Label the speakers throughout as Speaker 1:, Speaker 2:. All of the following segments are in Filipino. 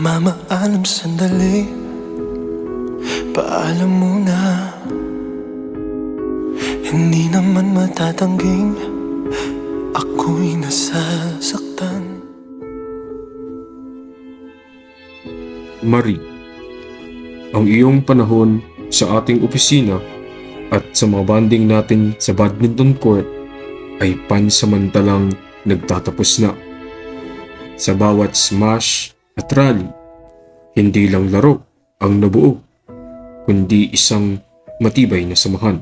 Speaker 1: Mamaalam sandali, paalam muna. Hindi naman matatangging ako'y nasasaktan.
Speaker 2: Marie, ang iyong panahon sa ating opisina at sa mga banding natin sa badminton court ay pansamantalang nagtatapos na. Sa bawat smash at rally, hindi lang laro ang nabuo, kundi isang matibay na samahan.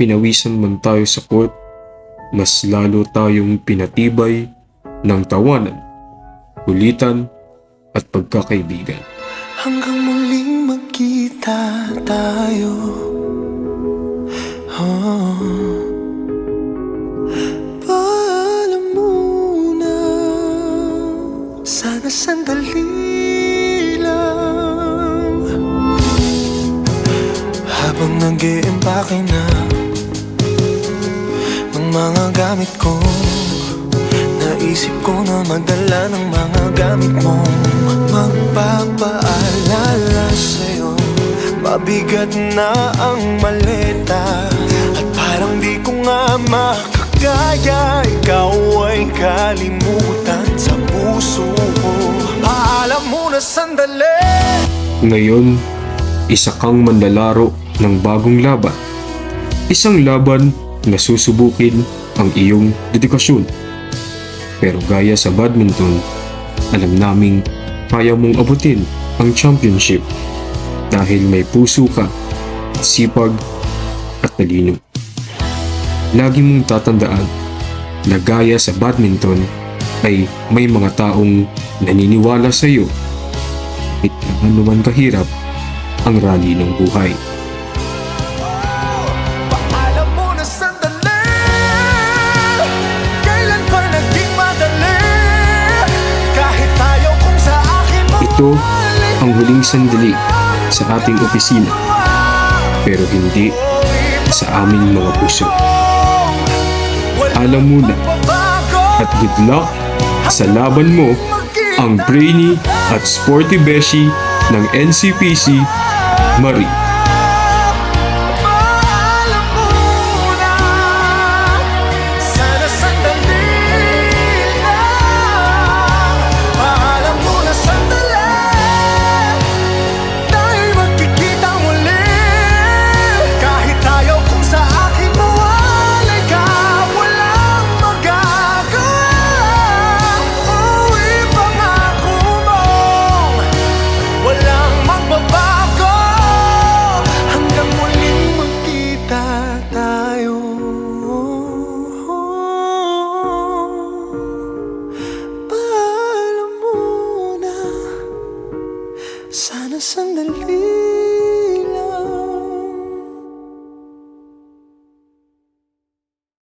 Speaker 2: Pinawisan man tayo sa court, mas lalo tayong pinatibay ng tawanan, kulitan at pagkakaibigan.
Speaker 1: Hanggang muling magkita tayo. Paalam muna. Sana sandali lang. Habang nag-iimpake na ng mga gamit ko, naisip ko na magdala ng mga gamit mong magpapaalala sa'yo. Mabigat na ang maleta at parang di ko nga makakaya. Ikaw ay kalimutan sa puso ko. Paalam muna sandali.
Speaker 2: Ngayon, isa kang manlalaro ng bagong laban. Isang laban na susubukin ang iyong dedikasyon. Pero gaya sa badminton, alam naming kaya mong abutin ang championship dahil may puso ka, sipag at talino. Lagi mong tatandaan na gaya sa badminton ay may mga taong naniniwala sa iyo kahit na anuman kahirap ang rally ng buhay.
Speaker 1: Paalam muna sandali. Kailan pa naging madali? Kahit tayo kung sa akin mo.
Speaker 2: Ito ang huling sandali sa ating opisina, pero hindi sa aming mga puso. Alam mo na, at good luck sa laban mo, ang brainy at sporty beshi ng NCPC, Marie.
Speaker 1: Paalam muna. Sana sandali lang. Paalam muna sandali. Tayo'y magkikita muli. Kahit tayo kung sa akin mawalay ka, walang magagawa. Uwi pangako mong walang magbabago. Hanggang muling magkita tayo. Paalam muna. Sana sandali